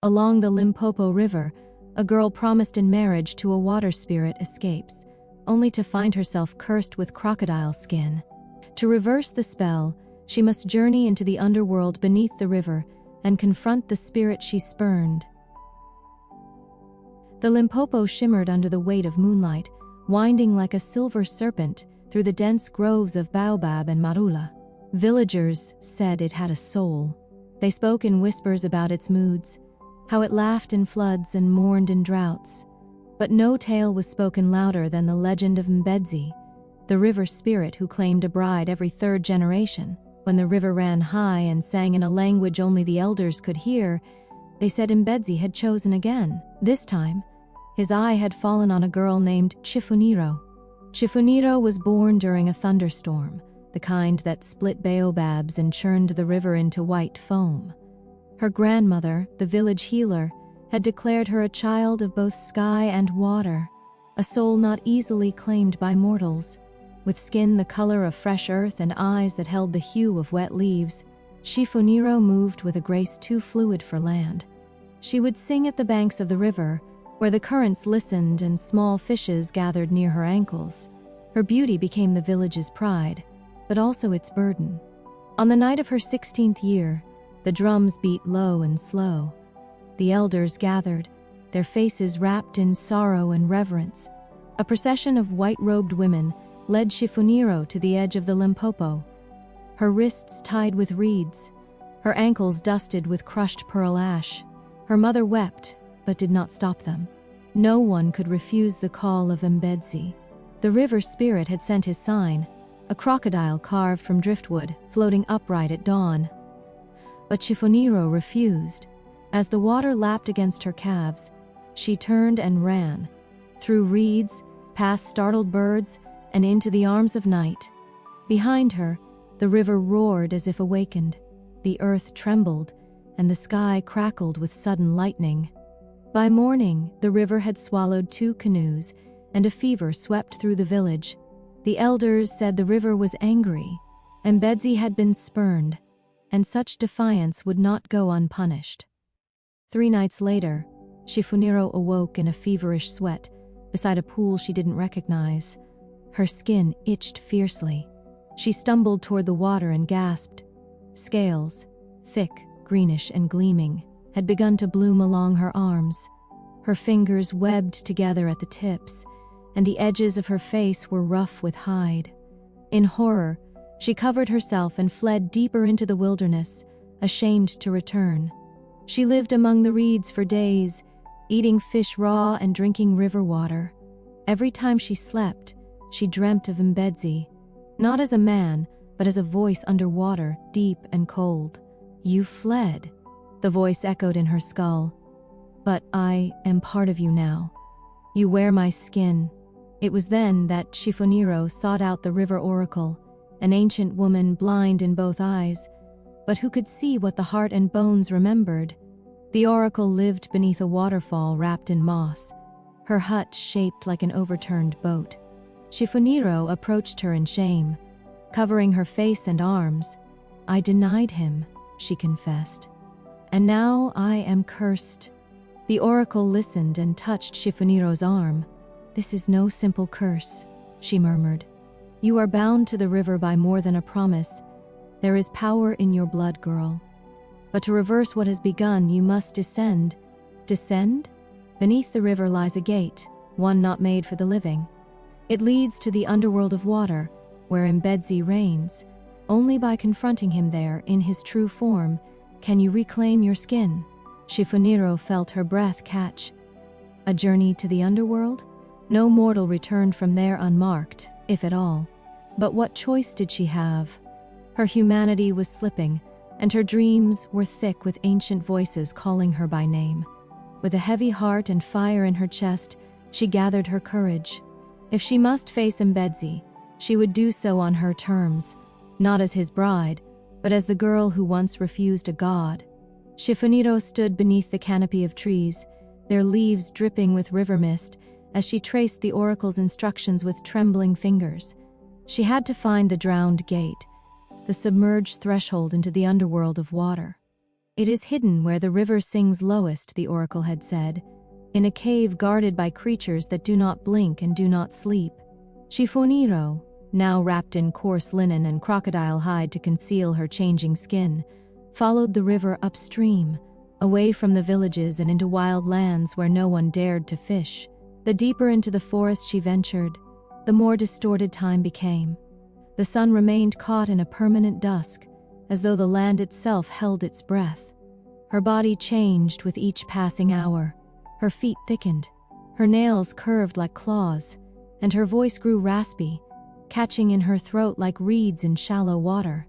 Along the Limpopo River, a girl promised in marriage to a water spirit escapes, only to find herself cursed with crocodile skin. To reverse the spell, she must journey into the underworld beneath the river and confront the spirit she spurned. The Limpopo shimmered under the weight of moonlight, winding like a silver serpent through the dense groves of baobab and marula. Villagers said it had a soul. They spoke in whispers about its moods, how it laughed in floods and mourned in droughts. But no tale was spoken louder than the legend of Mbedzi, the river spirit who claimed a bride every third generation. When the river ran high and sang in a language only the elders could hear, they said Mbedzi had chosen again. This time, his eye had fallen on a girl named Chifuniro. Chifuniro was born during a thunderstorm, the kind that split baobabs and churned the river into white foam. Her grandmother, the village healer, had declared her a child of both sky and water, a soul not easily claimed by mortals. With skin the color of fresh earth and eyes that held the hue of wet leaves, Chifuniro moved with a grace too fluid for land. She would sing at the banks of the river, where the currents listened and small fishes gathered near her ankles. Her beauty became the village's pride, but also its burden. On the night of her 16th year, the drums beat low and slow. The elders gathered, their faces wrapped in sorrow and reverence. A procession of white-robed women led Chifuniro to the edge of the Limpopo, her wrists tied with reeds, her ankles dusted with crushed pearl ash. Her mother wept, but did not stop them. No one could refuse the call of Mbedzi. The river spirit had sent his sign, a crocodile carved from driftwood, floating upright at dawn. But Chifuniro refused. As the water lapped against her calves, she turned and ran, through reeds, past startled birds, and into the arms of night. Behind her, the river roared as if awakened. The earth trembled, and the sky crackled with sudden lightning. By morning, the river had swallowed 2 canoes, and a fever swept through the village. The elders said the river was angry, and Mbedzi had been spurned, and such defiance would not go unpunished. 3 nights later, Chifuniro awoke in a feverish sweat, beside a pool she didn't recognize. Her skin itched fiercely. She stumbled toward the water and gasped. Scales, thick, greenish, and gleaming, had begun to bloom along her arms. Her fingers webbed together at the tips, and the edges of her face were rough with hide. In horror, she covered herself and fled deeper into the wilderness, ashamed to return. She lived among the reeds for days, eating fish raw and drinking river water. Every time she slept, she dreamt of Mbedzi, not as a man, but as a voice underwater, deep and cold. "You fled," the voice echoed in her skull. "But I am part of you now. You wear my skin." It was then that Chifuniro sought out the river oracle, an ancient woman blind in both eyes, but who could see what the heart and bones remembered. The oracle lived beneath a waterfall wrapped in moss, her hut shaped like an overturned boat. Chifuniro approached her in shame, covering her face and arms. "I denied him," she confessed, "and now I am cursed." The oracle listened and touched Chifuniro's arm. "This is no simple curse," she murmured. "You are bound to the river by more than a promise. There is power in your blood, girl. But to reverse what has begun, you must descend." "Descend?" "Beneath the river lies a gate, one not made for the living. It leads to the underworld of water, where Mbedzi reigns. Only by confronting him there, in his true form, can you reclaim your skin." Chifuniro felt her breath catch. A journey to the underworld? No mortal returned from there unmarked, if at all. But what choice did she have? Her humanity was slipping, and her dreams were thick with ancient voices calling her by name. With a heavy heart and fire in her chest, she gathered her courage. If she must face Mbedzi, she would do so on her terms, not as his bride, but as the girl who once refused a god. Chifuniro stood beneath the canopy of trees, their leaves dripping with river mist, as she traced the oracle's instructions with trembling fingers. She had to find the drowned gate, the submerged threshold into the underworld of water. "It is hidden where the river sings lowest," the oracle had said, "in a cave guarded by creatures that do not blink and do not sleep." Chifuniro, now wrapped in coarse linen and crocodile hide to conceal her changing skin, followed the river upstream, away from the villages and into wild lands where no one dared to fish. The deeper into the forest she ventured, the more distorted time became. The sun remained caught in a permanent dusk, as though the land itself held its breath. Her body changed with each passing hour. Her feet thickened, her nails curved like claws, and her voice grew raspy, catching in her throat like reeds in shallow water.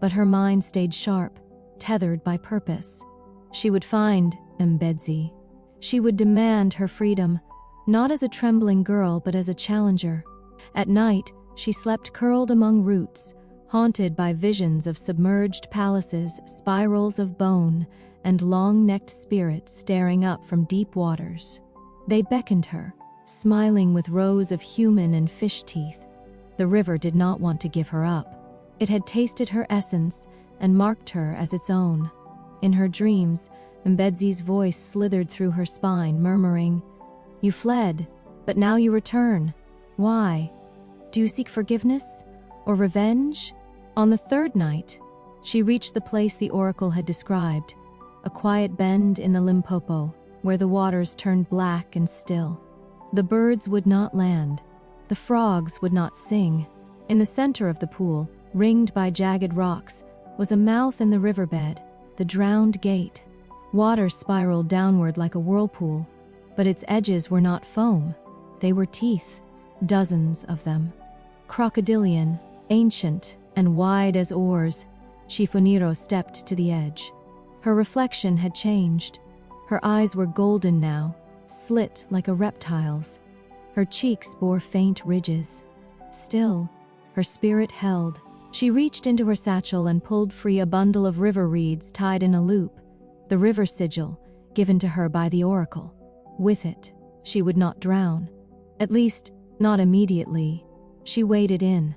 But her mind stayed sharp, tethered by purpose. She would find Mbedzi. She would demand her freedom, not as a trembling girl but as a challenger. At night, she slept curled among roots, haunted by visions of submerged palaces, spirals of bone, and long-necked spirits staring up from deep waters. They beckoned her, smiling with rows of human and fish teeth. The river did not want to give her up. It had tasted her essence and marked her as its own. In her dreams, Mbedzi's voice slithered through her spine, murmuring, "You fled, but now you return. Why? Do you seek forgiveness? Or revenge?" On the third night, she reached the place the oracle had described, a quiet bend in the Limpopo, where the waters turned black and still. The birds would not land. The frogs would not sing. In the center of the pool, ringed by jagged rocks, was a mouth in the riverbed, the drowned gate. Water spiraled downward like a whirlpool, but its edges were not foam. They were teeth, dozens of them. Crocodilian, ancient, and wide as oars, Chifuniro stepped to the edge. Her reflection had changed. Her eyes were golden now, slit like a reptile's. Her cheeks bore faint ridges. Still, her spirit held. She reached into her satchel and pulled free a bundle of river reeds tied in a loop, the river sigil given to her by the oracle. With it, she would not drown. At least, not immediately. She waded in.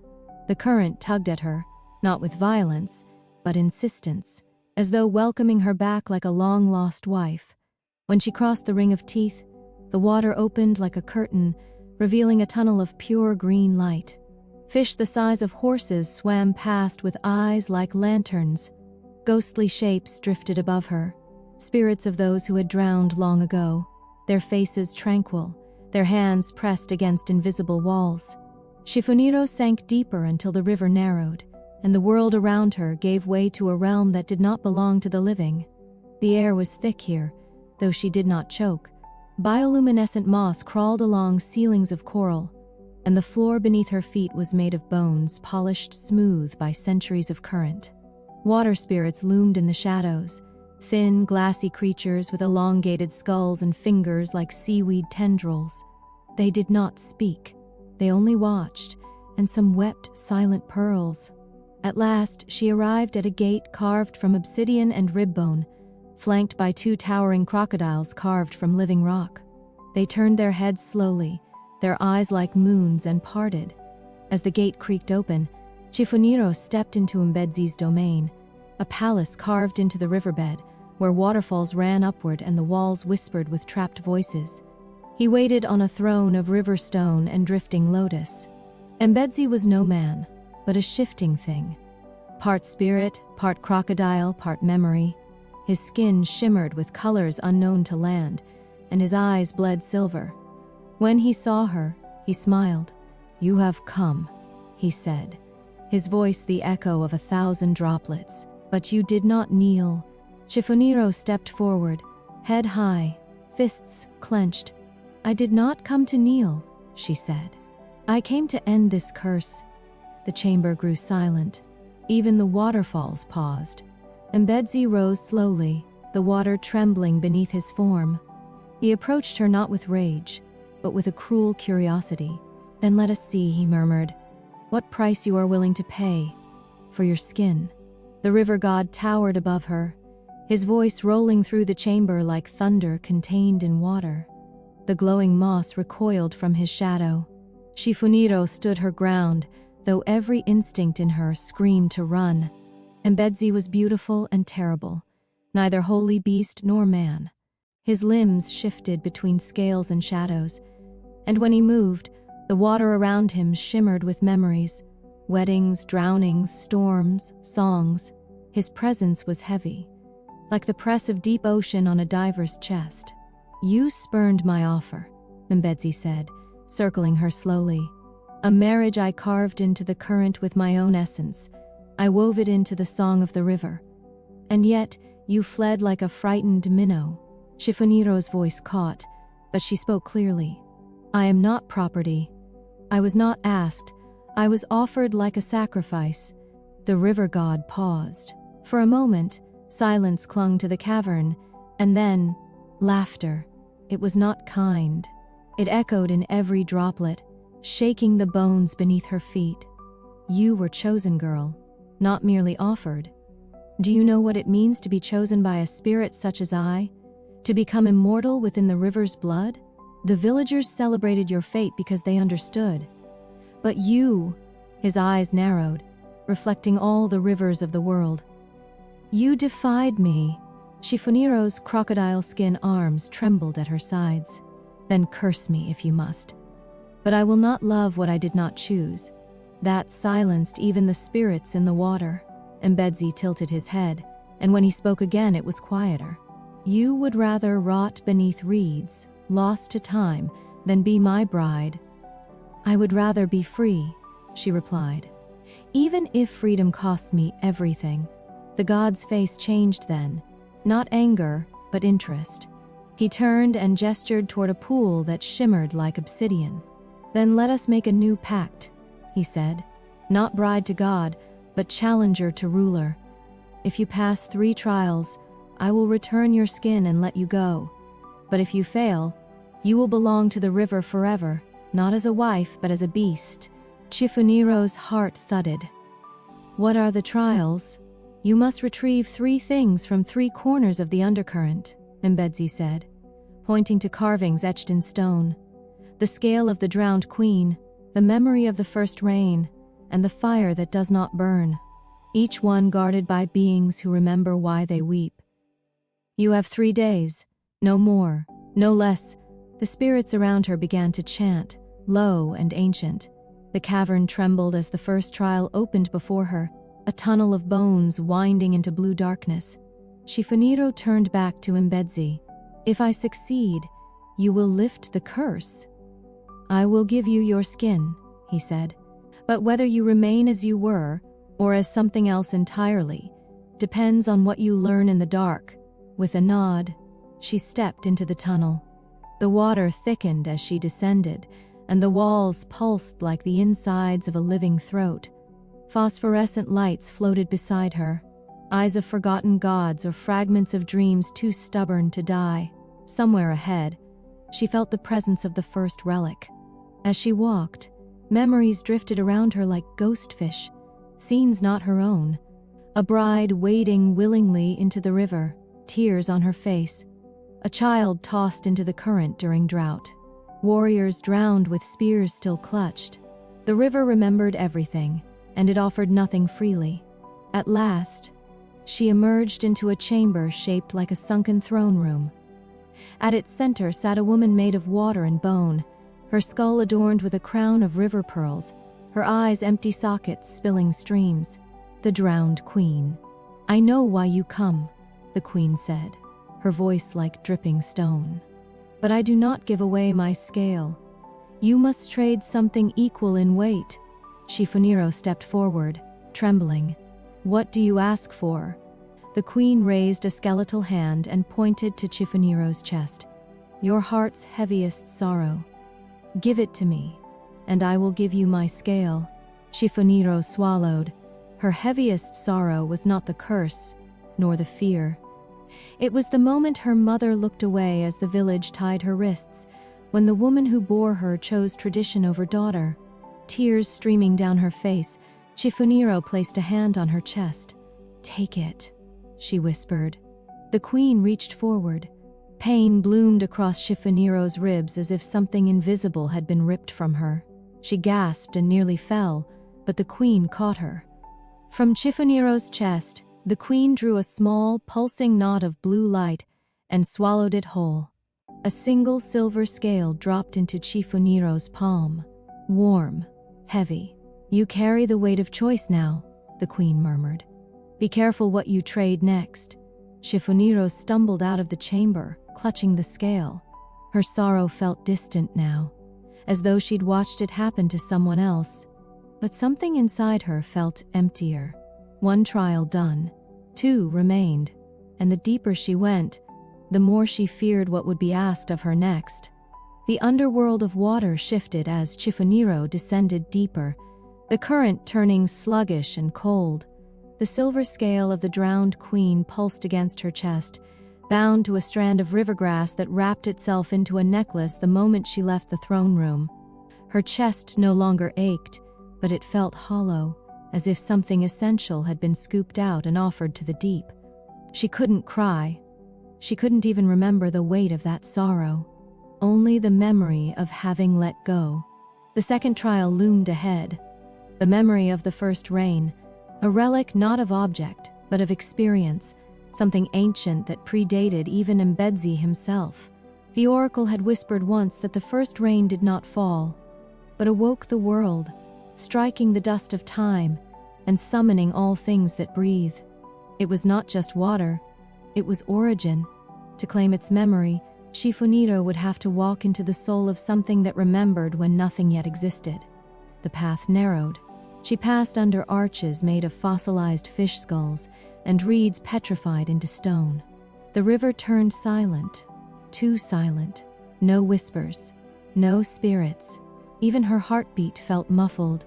The current tugged at her, not with violence, but insistence, as though welcoming her back like a long-lost wife. When she crossed the ring of teeth, the water opened like a curtain, revealing a tunnel of pure green light. Fish the size of horses swam past with eyes like lanterns. Ghostly shapes drifted above her, spirits of those who had drowned long ago, their faces tranquil, their hands pressed against invisible walls. Chifuniro sank deeper until the river narrowed, and the world around her gave way to a realm that did not belong to the living. The air was thick here, though she did not choke. Bioluminescent moss crawled along ceilings of coral, and the floor beneath her feet was made of bones polished smooth by centuries of current. Water spirits loomed in the shadows, thin, glassy creatures with elongated skulls and fingers like seaweed tendrils. They did not speak. They only watched, and some wept silent pearls. At last, she arrived at a gate carved from obsidian and rib bone, flanked by two towering crocodiles carved from living rock. They turned their heads slowly, their eyes like moons, and parted. As the gate creaked open, Chifuniro stepped into Mbedzi's domain, a palace carved into the riverbed, where waterfalls ran upward and the walls whispered with trapped voices. He waited on a throne of river stone and drifting lotus. Mbedzi was no man, but a shifting thing. Part spirit, part crocodile, part memory. His skin shimmered with colors unknown to land, and his eyes bled silver. When he saw her, he smiled. "You have come," he said, his voice the echo of 1,000 droplets. "But you did not kneel." Chifuniro stepped forward, head high, fists clenched. "I did not come to kneel," she said. "I came to end this curse." The chamber grew silent. Even the waterfalls paused. Mbedzi rose slowly, the water trembling beneath his form. He approached her not with rage, but with a cruel curiosity. "Then let us see," he murmured, "what price you are willing to pay for your skin." The river god towered above her, his voice rolling through the chamber like thunder contained in water. The glowing moss recoiled from his shadow. Chifuniro stood her ground, though every instinct in her screamed to run. Mbedzi was beautiful and terrible, neither holy beast nor man. His limbs shifted between scales and shadows, and when he moved, the water around him shimmered with memories, weddings, drownings, storms, songs. His presence was heavy, like the press of deep ocean on a diver's chest. "You spurned my offer," Mbedzi said, circling her slowly. "A marriage I carved into the current with my own essence. I wove it into the song of the river. And yet, you fled like a frightened minnow." Chifuniro's voice caught, but she spoke clearly. "I am not property. I was not asked. I was offered like a sacrifice." The river god paused. For a moment, silence clung to the cavern, and then, laughter. It was not kind. It echoed in every droplet, shaking the bones beneath her feet. "You were chosen, girl, not merely offered. Do you know what it means to be chosen by a spirit such as I? To become immortal within the river's blood? The villagers celebrated your fate because they understood. But you," his eyes narrowed, reflecting all the rivers of the world, "you defied me." Chifuniro's crocodile skin arms trembled at her sides. "Then curse me if you must. But I will not love what I did not choose." That silenced even the spirits in the water. Mbedzi tilted his head, and when he spoke again it was quieter. "You would rather rot beneath reeds, lost to time, than be my bride." "I would rather be free," she replied. "Even if freedom costs me everything." The god's face changed then, not anger, but interest. He turned and gestured toward a pool that shimmered like obsidian. "Then let us make a new pact," he said. "Not bride to God, but challenger to ruler. If you pass 3 trials, I will return your skin and let you go. But if you fail, you will belong to the river forever, not as a wife, but as a beast." Chifuniro's heart thudded. "What are the trials?" "You must retrieve 3 things from 3 corners of the undercurrent," Mbedzi said, pointing to carvings etched in stone. "The scale of the drowned queen, the memory of the first rain, and the fire that does not burn, each one guarded by beings who remember why they weep. You have 3 days, no more, no less." The spirits around her began to chant, low and ancient. The cavern trembled as the first trial opened before her, a tunnel of bones winding into blue darkness. Chifuniro turned back to Mbedzi. "If I succeed, you will lift the curse." "I will give you your skin," he said. "But whether you remain as you were, or as something else entirely, depends on what you learn in the dark." With a nod, she stepped into the tunnel. The water thickened as she descended, and the walls pulsed like the insides of a living throat. Phosphorescent lights floated beside her, eyes of forgotten gods or fragments of dreams too stubborn to die. Somewhere ahead, she felt the presence of the first relic. As she walked, memories drifted around her like ghost fish, scenes not her own. A bride wading willingly into the river, tears on her face. A child tossed into the current during drought. Warriors drowned with spears still clutched. The river remembered everything, and it offered nothing freely. At last, she emerged into a chamber shaped like a sunken throne room. At its center sat a woman made of water and bone, her skull adorned with a crown of river pearls, her eyes empty sockets spilling streams. The drowned queen. "I know why you come," the queen said, her voice like dripping stone. "But I do not give away my scale. You must trade something equal in weight." Chifuniro stepped forward, trembling. "What do you ask for?" The queen raised a skeletal hand and pointed to Chifuniro's chest. "Your heart's heaviest sorrow. Give it to me, and I will give you my scale." Chifuniro swallowed. Her heaviest sorrow was not the curse, nor the fear. It was the moment her mother looked away as the village tied her wrists, when the woman who bore her chose tradition over daughter. Tears streaming down her face, Chifuniro placed a hand on her chest. "Take it," she whispered. The queen reached forward. Pain bloomed across Chifuniro's ribs as if something invisible had been ripped from her. She gasped and nearly fell, but the queen caught her. From Chifuniro's chest, The queen drew a small, pulsing knot of blue light and swallowed it whole. A single silver scale dropped into Chifuniro's palm. Warm, heavy. "You carry the weight of choice now," the queen murmured. "Be careful what you trade next." Chifuniro stumbled out of the chamber, clutching the scale. Her sorrow felt distant now, as though she'd watched it happen to someone else. But something inside her felt emptier. One trial done, two remained, and the deeper she went, the more she feared what would be asked of her next. The underworld of water shifted as Chifuniro descended deeper, the current turning sluggish and cold. The silver scale of the drowned queen pulsed against her chest, bound to a strand of rivergrass that wrapped itself into a necklace the moment she left the throne room. Her chest no longer ached, but it felt hollow, as if something essential had been scooped out and offered to the deep. She couldn't cry. She couldn't even remember the weight of that sorrow, only the memory of having let go. The second trial loomed ahead, the memory of the first rain, a relic not of object, but of experience, something ancient that predated even Mbedzi himself. The oracle had whispered once that the first rain did not fall, but awoke the world, striking the dust of time and summoning all things that breathe. It was not just water, it was origin. To claim its memory, Chifuniro would have to walk into the soul of something that remembered when nothing yet existed. The path narrowed. She passed under arches made of fossilized fish skulls and reeds petrified into stone. The river turned silent, too silent. No whispers, no spirits. Even her heartbeat felt muffled.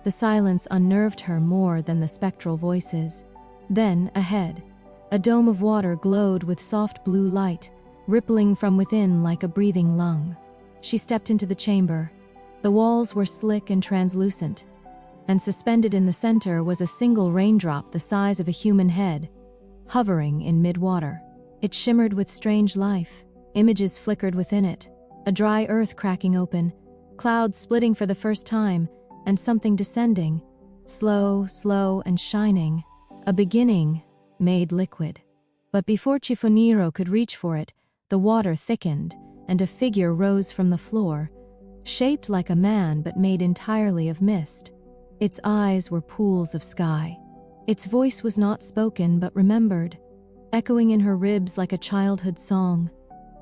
The silence unnerved her more than the spectral voices. Then, ahead, a dome of water glowed with soft blue light, rippling from within like a breathing lung. She stepped into the chamber. The walls were slick and translucent, and suspended in the center was a single raindrop the size of a human head, hovering in mid-water. It shimmered with strange life. Images flickered within it, a dry earth cracking open, clouds splitting for the first time, and something descending, slow and shining. A beginning made liquid. But before Chifuniro could reach for it, the water thickened, and a figure rose from the floor, shaped like a man but made entirely of mist. Its eyes were pools of sky. Its voice was not spoken but remembered, echoing in her ribs like a childhood song.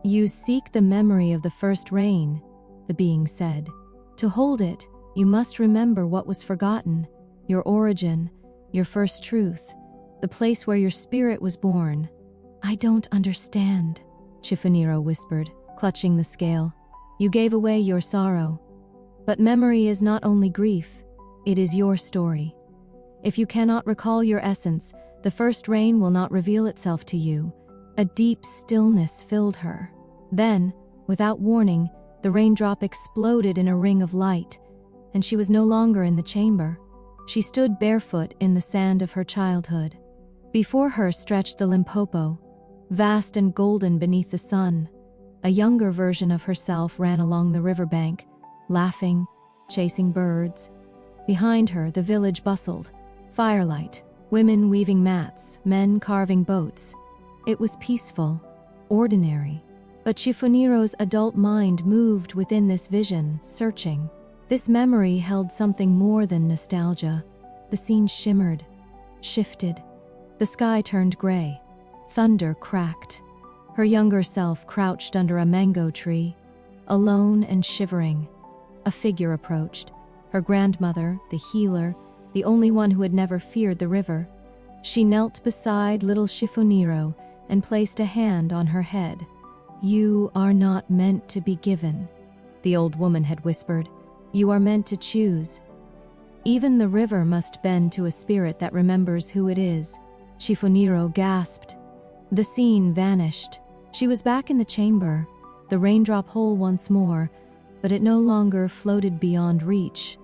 "You seek the memory of the first rain," the being said. "To hold it, you must remember what was forgotten, your origin, your first truth, the place where your spirit was born." "I don't understand," Chifuniro whispered, clutching the scale. "You gave away your sorrow. But memory is not only grief, it is your story. If you cannot recall your essence, the first rain will not reveal itself to you." A deep stillness filled her. Then, without warning, the raindrop exploded in a ring of light, and she was no longer in the chamber. She stood barefoot in the sand of her childhood. Before her stretched the Limpopo, vast and golden beneath the sun. A younger version of herself ran along the riverbank, laughing, chasing birds. Behind her, the village bustled. Firelight, women weaving mats, men carving boats. It was peaceful, ordinary. But Chifuniro's adult mind moved within this vision, searching. This memory held something more than nostalgia. The scene shimmered, shifted. The sky turned gray. Thunder cracked. Her younger self crouched under a mango tree, alone and shivering. A figure approached. Her grandmother, the healer, the only one who had never feared the river. She knelt beside little Chifuniro and placed a hand on her head. "You are not meant to be given," the old woman had whispered. "You are meant to choose. Even the river must bend to a spirit that remembers who it is." Chifuniro gasped. The scene vanished. She was back in the chamber, the raindrop hole once more, but it no longer floated beyond reach.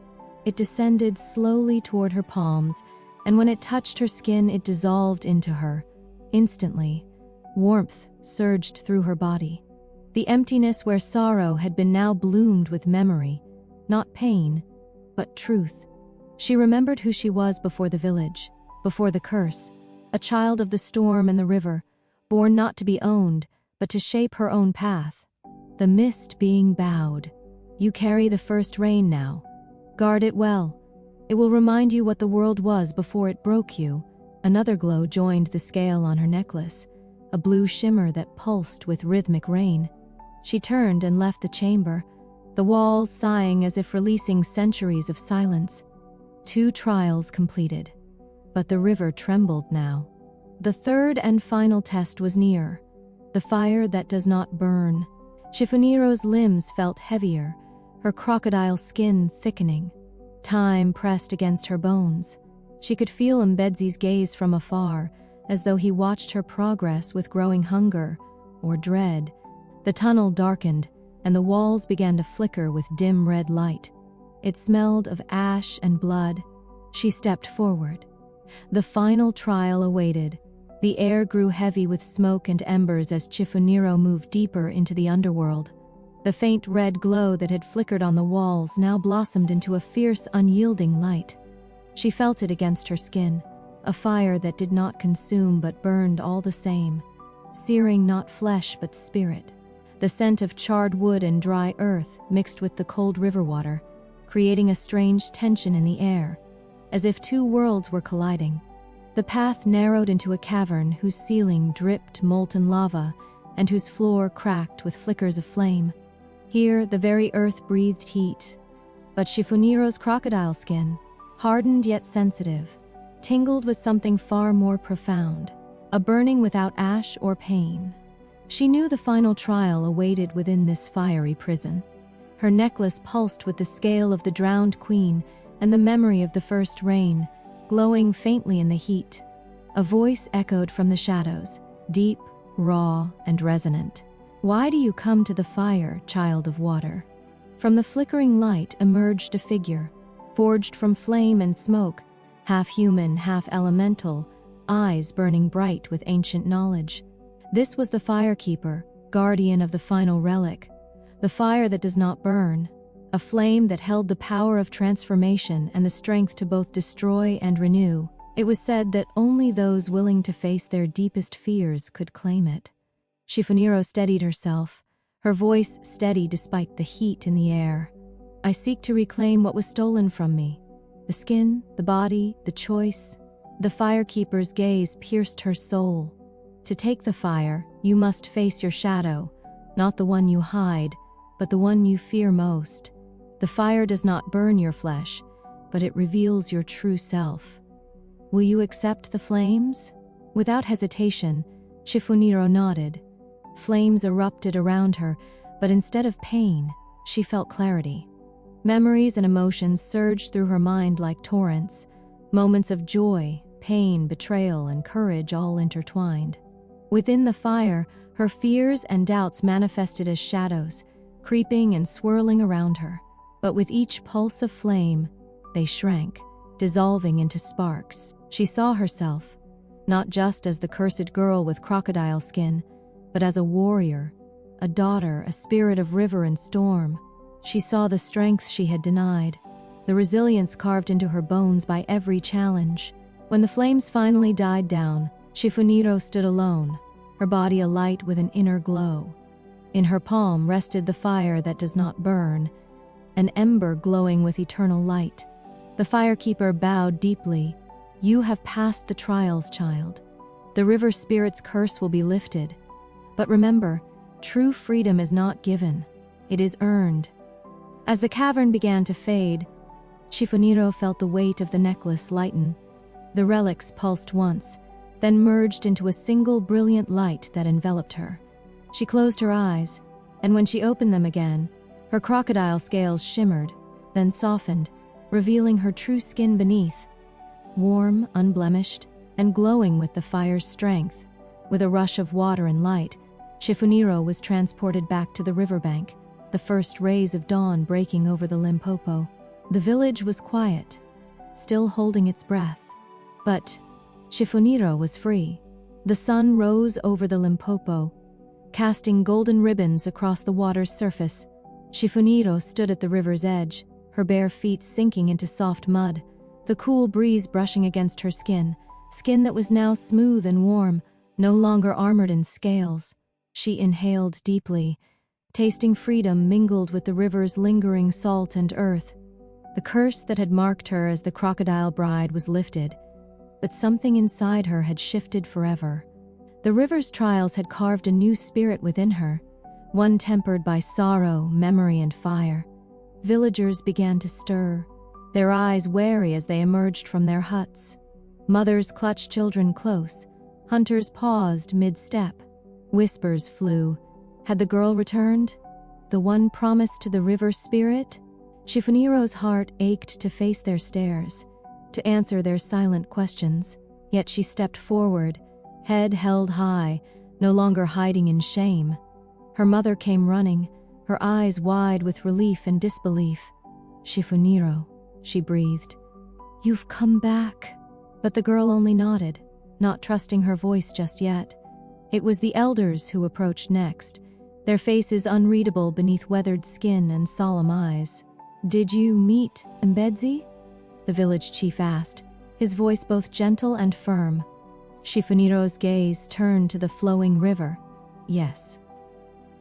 It descended slowly toward her palms, and when it touched her skin, it dissolved into her. Instantly, warmth surged through her body. The emptiness where sorrow had been now bloomed with memory, not pain, but truth. She remembered who she was before the village, before the curse, a child of the storm and the river, born not to be owned, but to shape her own path. The mist being bowed. You carry the first rain now. Guard it well. It will remind you what the world was before it broke you. Another glow joined the scale on her necklace, a blue shimmer that pulsed with rhythmic rain. She turned and left the chamber, the walls sighing as if releasing centuries of silence. 2 trials completed. But the river trembled now. The third and final test was near. The fire that does not burn. Chifuniro's limbs felt heavier, her crocodile skin thickening. Time pressed against her bones. She could feel Mbedzi's gaze from afar, as though he watched her progress with growing hunger or dread. The tunnel darkened, and the walls began to flicker with dim red light. It smelled of ash and blood. She stepped forward. The final trial awaited. The air grew heavy with smoke and embers as Chifuniro moved deeper into the underworld. The faint red glow that had flickered on the walls now blossomed into a fierce, unyielding light. She felt it against her skin, a fire that did not consume but burned all the same, searing not flesh but spirit. The scent of charred wood and dry earth mixed with the cold river water, creating a strange tension in the air, as if 2 worlds were colliding. The path narrowed into a cavern whose ceiling dripped molten lava and whose floor cracked with flickers of flame. Here, the very earth breathed heat. But Chifuniro's crocodile skin, hardened yet sensitive, tingled with something far more profound, a burning without ash or pain. She knew the final trial awaited within this fiery prison. Her necklace pulsed with the scale of the drowned queen and the memory of the first rain, glowing faintly in the heat. A voice echoed from the shadows, deep, raw, and resonant. "Why do you come to the fire, child of water?" From the flickering light emerged a figure, forged from flame and smoke, half human, half elemental, eyes burning bright with ancient knowledge. This was the Firekeeper, guardian of the final relic, the fire that does not burn, a flame that held the power of transformation and the strength to both destroy and renew. It was said that only those willing to face their deepest fears could claim it. Chifuniro steadied herself, her voice steady despite the heat in the air. "I seek to reclaim what was stolen from me. The skin, the body, the choice." The Firekeeper's gaze pierced her soul. "To take the fire, you must face your shadow, not the one you hide, but the one you fear most. The fire does not burn your flesh, but it reveals your true self. Will you accept the flames?" Without hesitation, Chifuniro nodded. Flames erupted around her, but instead of pain, she felt clarity. Memories and emotions surged through her mind like torrents, moments of joy, pain, betrayal, and courage all intertwined. Within the fire, her fears and doubts manifested as shadows, creeping and swirling around her. But with each pulse of flame, they shrank, dissolving into sparks. She saw herself, not just as the cursed girl with crocodile skin, but as a warrior, a daughter, a spirit of river and storm. She saw the strength she had denied, the resilience carved into her bones by every challenge. When the flames finally died down, Chifuniro stood alone, her body alight with an inner glow. In her palm rested the fire that does not burn, an ember glowing with eternal light. The Firekeeper bowed deeply. "You have passed the trials, child. The river spirit's curse will be lifted. But remember, true freedom is not given, it is earned." As the cavern began to fade, Chifuniro felt the weight of the necklace lighten. The relics pulsed once, then merged into a single brilliant light that enveloped her. She closed her eyes, and when she opened them again, her crocodile scales shimmered, then softened, revealing her true skin beneath. Warm, unblemished, and glowing with the fire's strength. With a rush of water and light, Chifuniro was transported back to the riverbank, the first rays of dawn breaking over the Limpopo. The village was quiet, still holding its breath. But Chifuniro was free. The sun rose over the Limpopo, casting golden ribbons across the water's surface. Chifuniro stood at the river's edge, her bare feet sinking into soft mud, the cool breeze brushing against her skin, skin that was now smooth and warm, no longer armored in scales. She inhaled deeply, tasting freedom mingled with the river's lingering salt and earth. The curse that had marked her as the crocodile bride was lifted, but something inside her had shifted forever. The river's trials had carved a new spirit within her, one tempered by sorrow, memory, and fire. Villagers began to stir, their eyes wary as they emerged from their huts. Mothers clutched children close, hunters paused mid-step. Whispers flew. Had the girl returned? The one promised to the river spirit? Chifuniro's heart ached to face their stares, to answer their silent questions. Yet she stepped forward, head held high, no longer hiding in shame. Her mother came running, her eyes wide with relief and disbelief. "Chifuniro," she breathed. "You've come back." But the girl only nodded, not trusting her voice just yet. It was the elders who approached next, their faces unreadable beneath weathered skin and solemn eyes. "Did you meet Mbedzi?" the village chief asked, his voice both gentle and firm. Chifuniro's gaze turned to the flowing river. "Yes.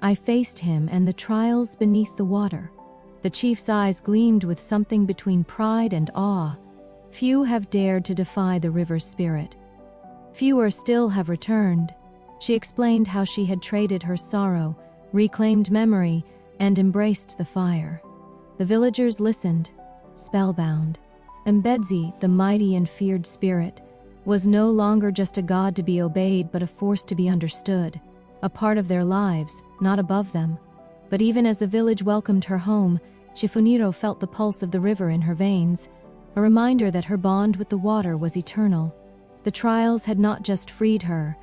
I faced him and the trials beneath the water." The chief's eyes gleamed with something between pride and awe. Few have dared to defy the river's spirit. Fewer still have returned. She explained how she had traded her sorrow, reclaimed memory, and embraced the fire. The villagers listened, spellbound. Mbedzi, the mighty and feared spirit, was no longer just a god to be obeyed but a force to be understood, a part of their lives, not above them. But even as the village welcomed her home, Chifuniro felt the pulse of the river in her veins, a reminder that her bond with the water was eternal. The trials had not just freed her,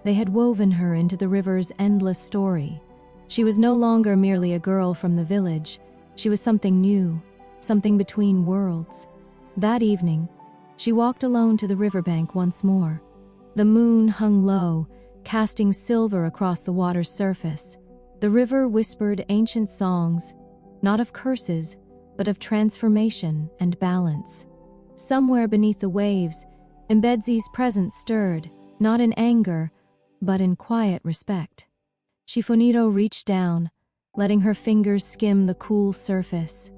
they had woven her into the river's endless story. She was no longer merely a girl from the village, she was something new, something between worlds. That evening, she walked alone to the riverbank once more. The moon hung low, casting silver across the water's surface. The river whispered ancient songs, not of curses, but of transformation and balance. Somewhere beneath the waves, Mbedzi's presence stirred, not in anger, but in quiet respect. Chifuniro reached down, letting her fingers skim the cool surface.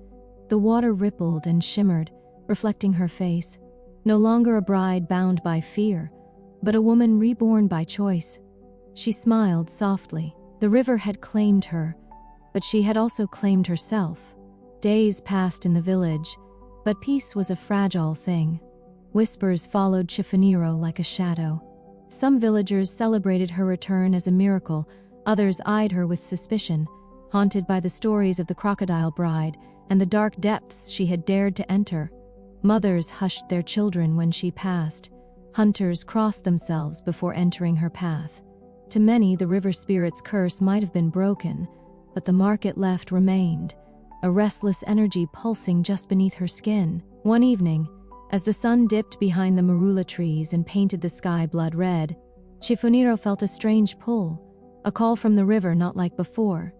The water rippled and shimmered, reflecting her face, no longer a bride bound by fear, but a woman reborn by choice. She smiled softly. The river had claimed her, but she had also claimed herself. Days passed in the village, but peace was a fragile thing. Whispers followed Chifuniro like a shadow. Some villagers celebrated her return as a miracle, others eyed her with suspicion, haunted by the stories of the crocodile bride and the dark depths she had dared to enter. Mothers hushed their children when she passed. Hunters crossed themselves before entering her path. To many, the river spirit's curse might have been broken, but the mark it left remained, a restless energy pulsing just beneath her skin. One evening, as the sun dipped behind the marula trees and painted the sky blood red, Chifuniro felt a strange pull, a call from the river not like before.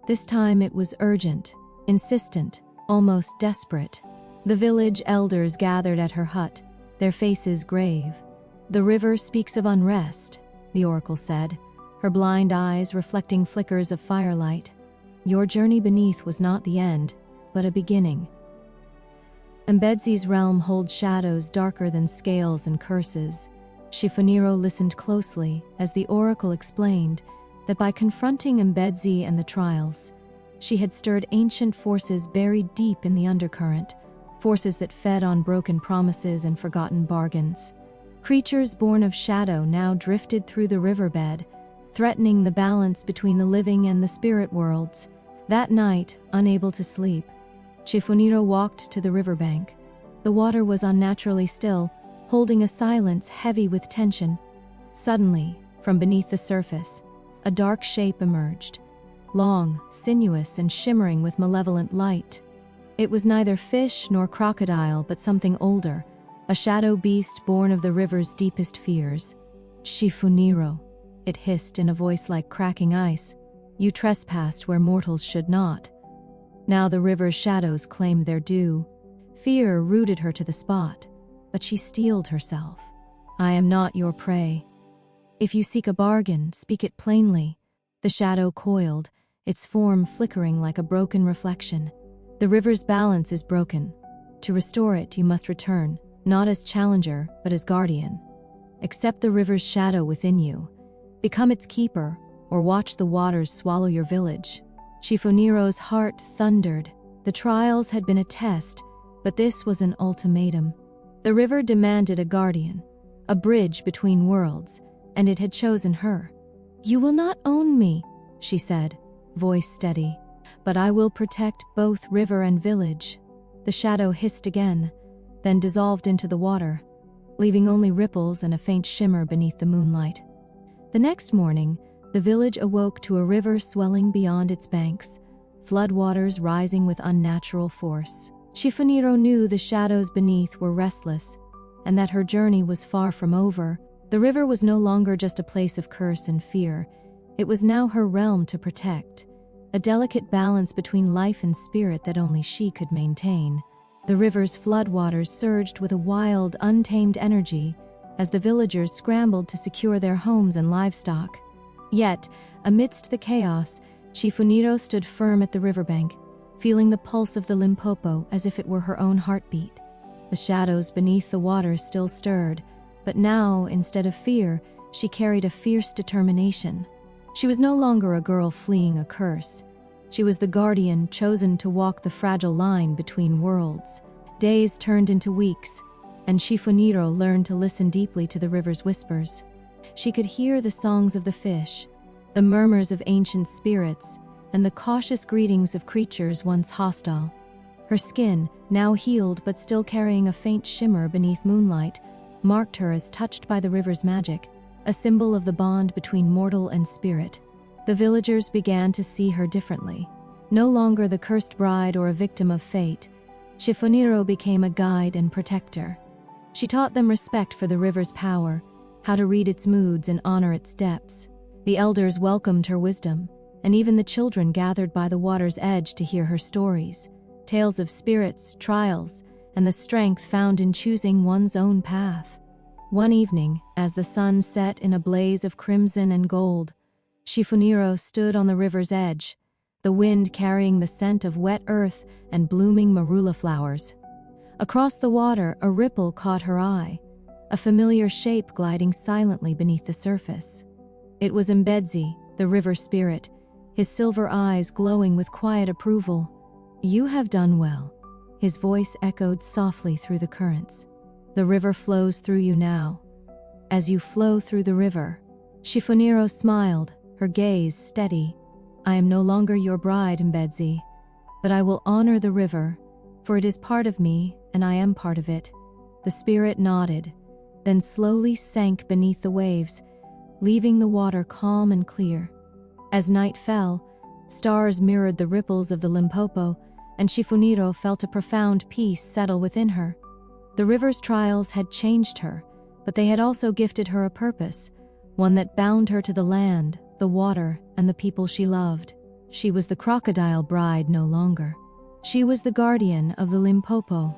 This time it was urgent, insistent, almost desperate. The village elders gathered at her hut, their faces grave. "The river speaks of unrest," the oracle said, her blind eyes reflecting flickers of firelight. "Your journey beneath was not the end, but a beginning." Mbedzi's realm holds shadows darker than scales and curses. Chifuniro listened closely as the oracle explained that by confronting Mbedzi and the trials, she had stirred ancient forces buried deep in the undercurrent, forces that fed on broken promises and forgotten bargains. Creatures born of shadow now drifted through the riverbed, threatening the balance between the living and the spirit worlds. That night, unable to sleep, Chifuniro walked to the riverbank. The water was unnaturally still, holding a silence heavy with tension. Suddenly, from beneath the surface, a dark shape emerged, long, sinuous, and shimmering with malevolent light. It was neither fish nor crocodile, but something older, a shadow beast born of the river's deepest fears. "Chifuniro," it hissed in a voice like cracking ice. "You trespassed where mortals should not." Now the river's shadows claimed their due. Fear rooted her to the spot, but she steeled herself. I am not your prey. If you seek a bargain, speak it plainly." The shadow coiled, its form flickering like a broken reflection. "The river's balance is broken. To restore it, you must return, not as challenger, but as guardian. Accept the river's shadow within you. Become its keeper, or watch the waters swallow your village." Chifuniro's heart thundered. The trials had been a test, but this was an ultimatum. The river demanded a guardian, a bridge between worlds, and it had chosen her. "You will not own me," she said, voice steady, "but I will protect both river and village." The shadow hissed again, then dissolved into the water, leaving only ripples and a faint shimmer beneath the moonlight. The next morning, the village awoke to a river swelling beyond its banks, floodwaters rising with unnatural force. Chifuniro knew the shadows beneath were restless, and that her journey was far from over. The river was no longer just a place of curse and fear. It was now her realm to protect, a delicate balance between life and spirit that only she could maintain. The river's floodwaters surged with a wild, untamed energy as the villagers scrambled to secure their homes and livestock. Yet, amidst the chaos, Chifuniro stood firm at the riverbank, feeling the pulse of the Limpopo as if it were her own heartbeat. The shadows beneath the water still stirred, but now, instead of fear, she carried a fierce determination. She was no longer a girl fleeing a curse. She was the guardian chosen to walk the fragile line between worlds. Days turned into weeks, and Chifuniro learned to listen deeply to the river's whispers. She could hear the songs of the fish, the murmurs of ancient spirits, and the cautious greetings of creatures once hostile. Her skin, now healed but still carrying a faint shimmer beneath moonlight, marked her as touched by the river's magic, a symbol of the bond between mortal and spirit. The villagers began to see her differently. No longer the cursed bride or a victim of fate, Chifuniro became a guide and protector. She taught them respect for the river's power, how to read its moods and honor its depths. The elders welcomed her wisdom, and even the children gathered by the water's edge to hear her stories, tales of spirits, trials, and the strength found in choosing one's own path. One evening, as the sun set in a blaze of crimson and gold, Chifuniro stood on the river's edge, the wind carrying the scent of wet earth and blooming marula flowers. Across the water, a ripple caught her eye, a familiar shape gliding silently beneath the surface. It was Mbedzi, the river spirit, his silver eyes glowing with quiet approval. "You have done well." His voice echoed softly through the currents. "The river flows through you now. As you flow through the river." Chifuniro smiled, her gaze steady. "I am no longer your bride, Mbedzi, but I will honor the river, for it is part of me and I am part of it." The spirit nodded, then slowly sank beneath the waves, leaving the water calm and clear. As night fell, stars mirrored the ripples of the Limpopo, and Chifuniro felt a profound peace settle within her. The river's trials had changed her, but they had also gifted her a purpose, one that bound her to the land, the water, and the people she loved. She was the crocodile bride no longer. She was the guardian of the Limpopo,